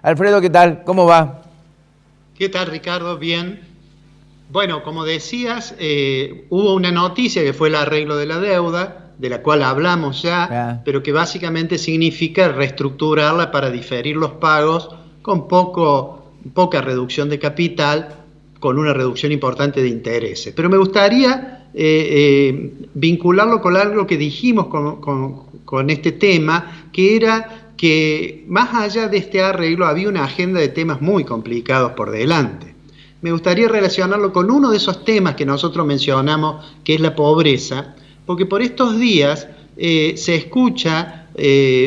Alfredo, ¿qué tal? ¿Cómo va? ¿Qué tal, Ricardo? Bien. Bueno, como decías, hubo una noticia que fue el arreglo de la deuda, de la cual hablamos ya, pero que básicamente significa reestructurarla para diferir los pagos con poca reducción de capital, con una reducción importante de intereses. Pero me gustaría vincularlo con algo que dijimos con este tema, que era que más allá de este arreglo había una agenda de temas muy complicados por delante. Me gustaría relacionarlo con uno de esos temas que nosotros mencionamos, que es la pobreza, porque por estos días se escucha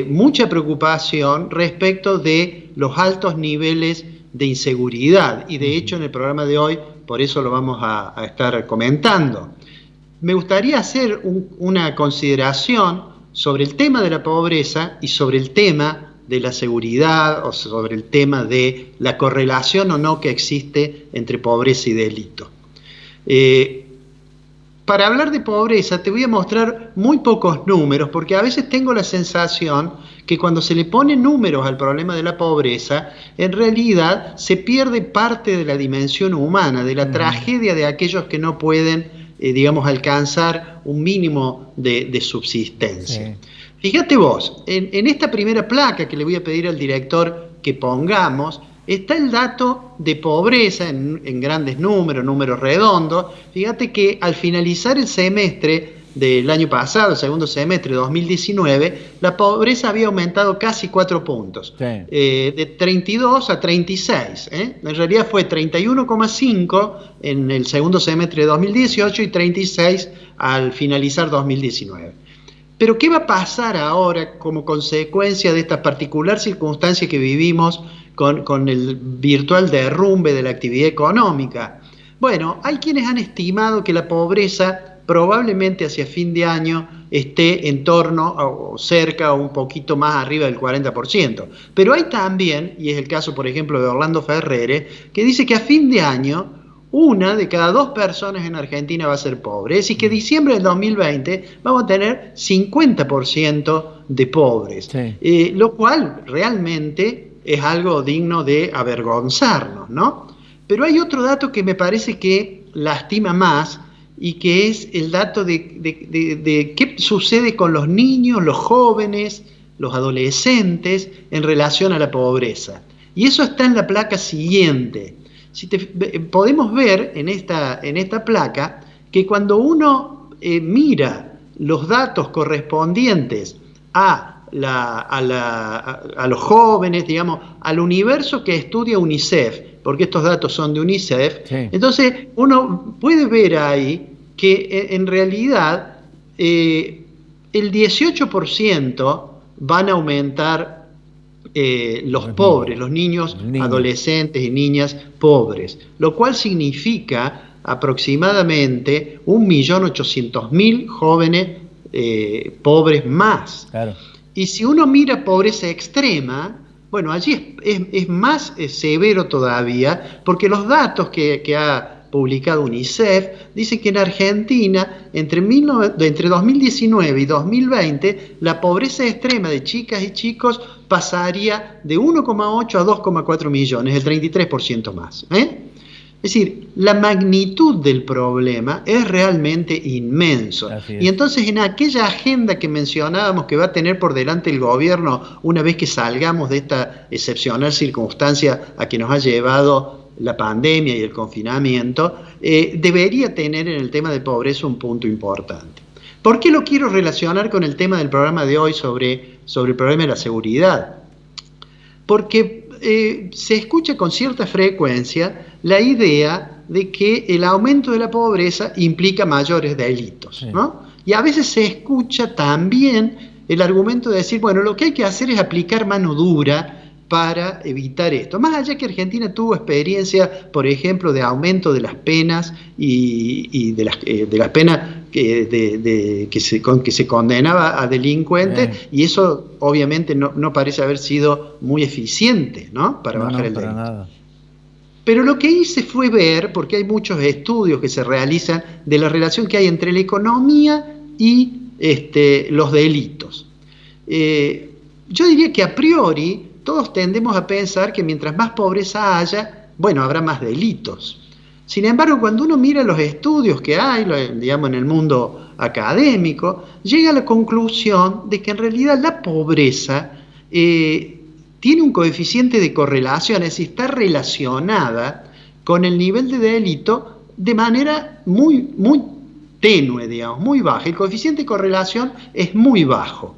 mucha preocupación respecto de los altos niveles de inseguridad, y de hecho en el programa de hoy por eso lo vamos a estar comentando. Me gustaría hacer una consideración sobre el tema de la pobreza y sobre el tema de la seguridad, o sobre el tema de la correlación o no que existe entre pobreza y delito. Para hablar de pobreza te voy a mostrar muy pocos números, porque a veces tengo la sensación que cuando se le ponen números al problema de la pobreza, en realidad se pierde parte de la dimensión humana, de la tragedia de aquellos que no pueden alcanzar un mínimo de subsistencia. Sí. Fíjate vos, en esta primera placa que le voy a pedir al director que pongamos, está el dato de pobreza en grandes números redondos. Fíjate que al finalizar el semestre del año pasado, el segundo semestre de 2019, la pobreza había aumentado casi 4 puntos, sí. De 32 a 36. En realidad fue 31,5 en el segundo semestre de 2018 y 36 al finalizar 2019. Pero ¿qué va a pasar ahora como consecuencia de esta particular circunstancia que vivimos con el virtual derrumbe de la actividad económica? Bueno, hay quienes han estimado que la pobreza probablemente hacia fin de año esté en torno o cerca o un poquito más arriba del 40%. Pero hay también, y es el caso por ejemplo de Orlando Ferrere, que dice que a fin de año 1 de cada 2 personas en Argentina va a ser pobre. Es decir, que diciembre del 2020 vamos a tener 50% de pobres. Sí. Lo cual realmente es algo digno de avergonzarnos, ¿no? Pero hay otro dato que me parece que lastima más, y que es el dato de qué sucede con los niños, los jóvenes, los adolescentes en relación a la pobreza. Y eso está en la placa siguiente. Podemos ver en esta placa que cuando uno mira los datos correspondientes a los jóvenes, al universo que estudia UNICEF, porque estos datos son de UNICEF, sí. Entonces uno puede ver ahí que en realidad el 18% van a aumentar los pobres, los niños, adolescentes y niñas pobres, lo cual significa aproximadamente 1.800.000 jóvenes pobres más. Claro. Y si uno mira pobreza extrema, bueno, allí es más severo todavía, porque los datos que ha publicado UNICEF dicen que en Argentina, entre 2019 y 2020, la pobreza extrema de chicas y chicos pasaría de 1,8 a 2,4 millones, el 33% más. Es decir, la magnitud del problema es realmente inmenso. Y entonces en aquella agenda que mencionábamos que va a tener por delante el gobierno una vez que salgamos de esta excepcional circunstancia a que nos ha llevado la pandemia y el confinamiento, debería tener en el tema de pobreza un punto importante. ¿Por qué lo quiero relacionar con el tema del programa de hoy sobre el problema de la seguridad? Porque se escucha con cierta frecuencia la idea de que el aumento de la pobreza implica mayores delitos, ¿no? Y a veces se escucha también el argumento de decir, bueno, lo que hay que hacer es aplicar mano dura para evitar esto. Más allá que Argentina tuvo experiencia, por ejemplo, de aumento de las penas y de las penas con que se condenaba a delincuentes, y eso obviamente no parece haber sido muy eficiente, ¿no? Para bajar el delito. Nada. Pero lo que hice fue ver, porque hay muchos estudios que se realizan de la relación que hay entre la economía y los delitos. Yo diría que a priori todos tendemos a pensar que mientras más pobreza haya, bueno, habrá más delitos. Sin embargo, cuando uno mira los estudios que hay, digamos, en el mundo académico, llega a la conclusión de que en realidad la pobreza tiene un coeficiente de correlación, es decir, está relacionada con el nivel de delito de manera muy, muy tenue, digamos, muy baja. El coeficiente de correlación es muy bajo.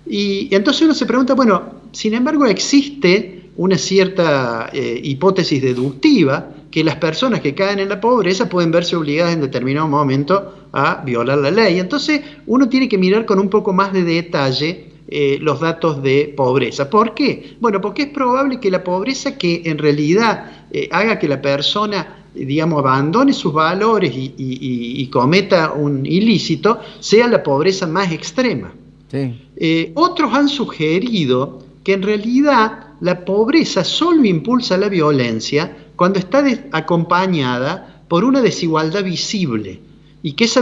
Y entonces uno se pregunta, bueno, sin embargo existe una cierta hipótesis deductiva que las personas que caen en la pobreza pueden verse obligadas en determinado momento a violar la ley. Entonces uno tiene que mirar con un poco más de detalle los datos de pobreza. ¿Por qué? Bueno, porque es probable que la pobreza que en realidad haga que la persona, digamos, abandone sus valores y cometa un ilícito, sea la pobreza más extrema. Sí. Otros han sugerido que en realidad la pobreza solo impulsa la violencia cuando está acompañada por una desigualdad visible, y que esa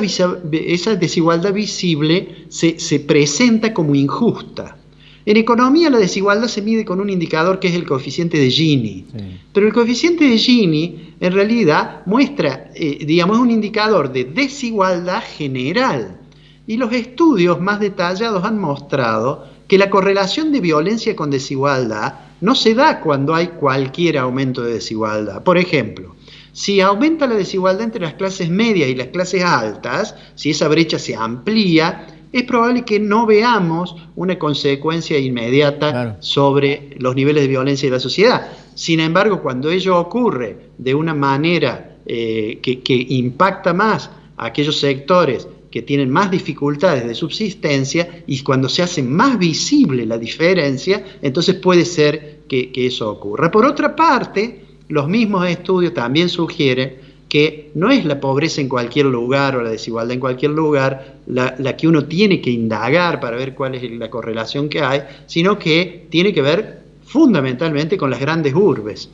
desigualdad visible se presenta como injusta. En economía la desigualdad se mide con un indicador que es el coeficiente de Gini, sí. Pero el coeficiente de Gini en realidad muestra, digamos, un indicador de desigualdad general, y los estudios más detallados han mostrado que la correlación de violencia con desigualdad no se da cuando hay cualquier aumento de desigualdad. Por ejemplo, si aumenta la desigualdad entre las clases medias y las clases altas, si esa brecha se amplía, es probable que no veamos una consecuencia inmediata sobre los niveles de violencia de la sociedad. Sin embargo, cuando ello ocurre de una manera que impacta más a aquellos sectores que tienen más dificultades de subsistencia, y cuando se hace más visible la diferencia, entonces puede ser que eso ocurra. Por otra parte, los mismos estudios también sugieren que no es la pobreza en cualquier lugar o la desigualdad en cualquier lugar la que uno tiene que indagar para ver cuál es la correlación que hay, sino que tiene que ver fundamentalmente con las grandes urbes,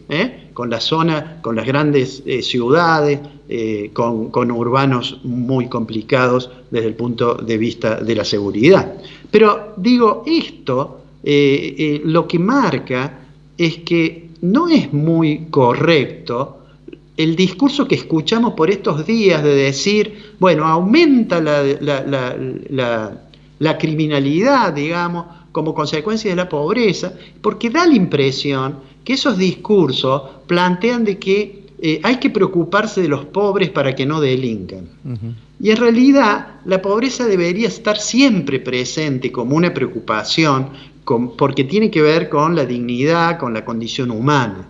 con la zona, con las grandes ciudades, con urbanos muy complicados desde el punto de vista de la seguridad. Pero digo, esto lo que marca es que no es muy correcto el discurso que escuchamos por estos días de decir, bueno, aumenta la criminalidad, digamos, como consecuencia de la pobreza, porque da la impresión que esos discursos plantean de que hay que preocuparse de los pobres para que no delincan. Uh-huh. Y en realidad la pobreza debería estar siempre presente como una preocupación, porque tiene que ver con la dignidad, con la condición humana.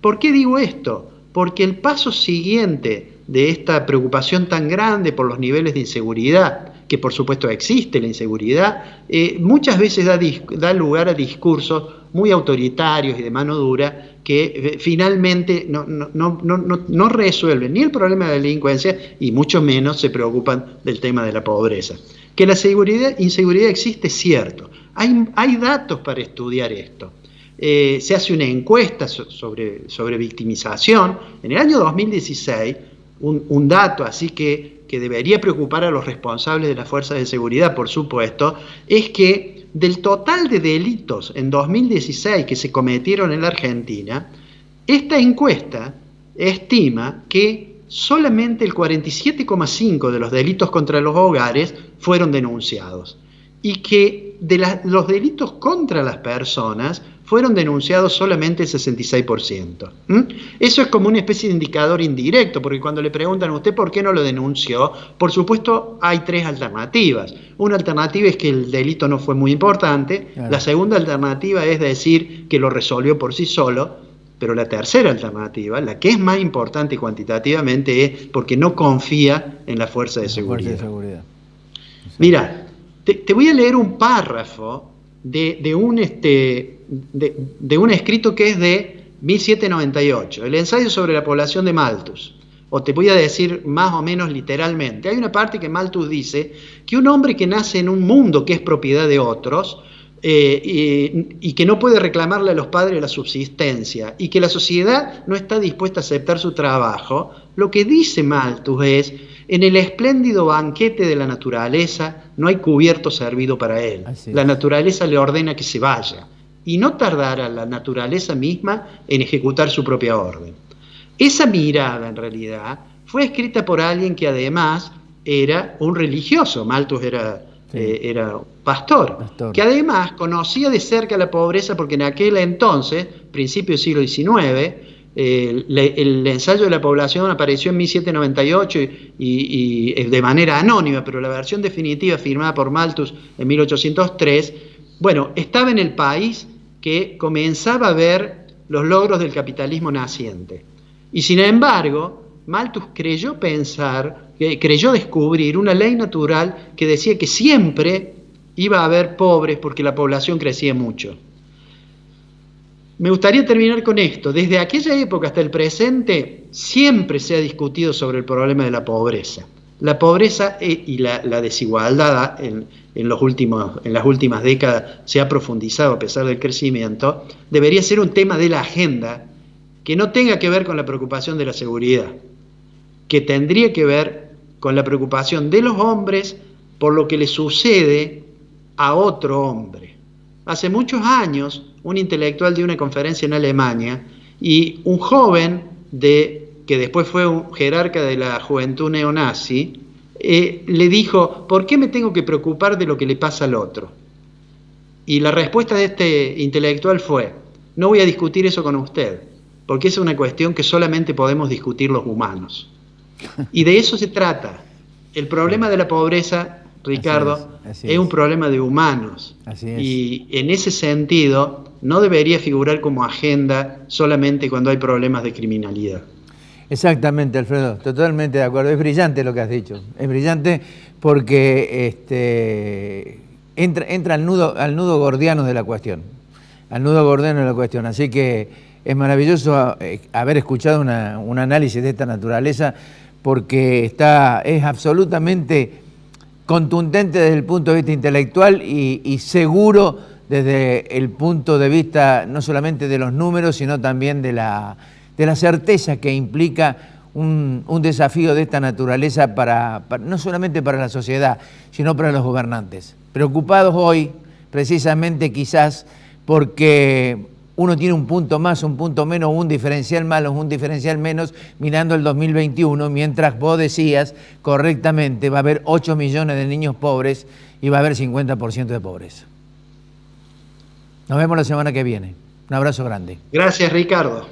¿Por qué digo esto? Porque el paso siguiente de esta preocupación tan grande por los niveles de inseguridad, que por supuesto existe la inseguridad, muchas veces da lugar a discursos muy autoritarios y de mano dura que finalmente no resuelven ni el problema de la delincuencia y mucho menos se preocupan del tema de la pobreza. Que la inseguridad existe es cierto, hay datos para estudiar esto. Se hace una encuesta sobre victimización. En el año 2016, un dato así que debería preocupar a los responsables de las fuerzas de seguridad, por supuesto, es que del total de delitos en 2016 que se cometieron en la Argentina, esta encuesta estima que solamente el 47,5% de los delitos contra los hogares fueron denunciados, y que de los delitos contra las personas fueron denunciados solamente el 66%. Eso es como una especie de indicador indirecto, porque cuando le preguntan a usted por qué no lo denunció, por supuesto hay tres alternativas. Una alternativa es que el delito no fue muy importante, claro. La segunda alternativa es decir que lo resolvió por sí solo, pero la tercera alternativa, la que es más importante cuantitativamente, es porque no confía en la fuerza de seguridad. Mira, te voy a leer un párrafo de un escrito que es de 1798, el ensayo sobre la población de Malthus, o te voy a decir más o menos literalmente. Hay una parte que Malthus dice que un hombre que nace en un mundo que es propiedad de otros y que no puede reclamarle a los padres la subsistencia y que la sociedad no está dispuesta a aceptar su trabajo, lo que dice Malthus es: en el espléndido banquete de la naturaleza no hay cubierto servido para él. La naturaleza le ordena que se vaya. y no tardará la naturaleza misma en ejecutar su propia orden. Esa mirada, en realidad, fue escrita por alguien que además era un religioso. Malthus era pastor, que además conocía de cerca la pobreza porque en aquel entonces, principio del siglo XIX, el ensayo de la población apareció en 1798 y de manera anónima, pero la versión definitiva firmada por Malthus en 1803, bueno, estaba en el país que comenzaba a ver los logros del capitalismo naciente. Y sin embargo, Malthus creyó descubrir una ley natural que decía que siempre iba a haber pobres porque la población crecía mucho. Me gustaría terminar con esto. Desde aquella época hasta el presente siempre se ha discutido sobre el problema de la pobreza. La pobreza y la desigualdad en las últimas décadas se ha profundizado a pesar del crecimiento. Debería ser un tema de la agenda que no tenga que ver con la preocupación de la seguridad, que tendría que ver con la preocupación de los hombres por lo que le sucede a otro hombre. Hace muchos años, un intelectual dio una conferencia en Alemania y un joven que después fue un jerarca de la juventud neonazi, le dijo: ¿por qué me tengo que preocupar de lo que le pasa al otro? Y la respuesta de este intelectual fue: no voy a discutir eso con usted, porque es una cuestión que solamente podemos discutir los humanos. Y de eso se trata. El problema de la pobreza, Ricardo, así es un problema de humanos. Así es. Y en ese sentido no debería figurar como agenda solamente cuando hay problemas de criminalidad. Exactamente, Alfredo, totalmente de acuerdo. Es brillante lo que has dicho. Es brillante porque entra al nudo gordiano de la cuestión. Al nudo gordiano de la cuestión. Así que es maravilloso haber escuchado un análisis de esta naturaleza, porque es absolutamente contundente desde el punto de vista intelectual y seguro desde el punto de vista no solamente de los números, sino también de la certeza que implica un desafío de esta naturaleza no solamente para la sociedad, sino para los gobernantes. Preocupados hoy, precisamente quizás porque uno tiene un punto más, un punto menos, un diferencial más o un diferencial menos mirando el 2021, mientras vos decías correctamente, va a haber 8 millones de niños pobres y va a haber 50% de pobreza. Nos vemos la semana que viene. Un abrazo grande. Gracias, Ricardo.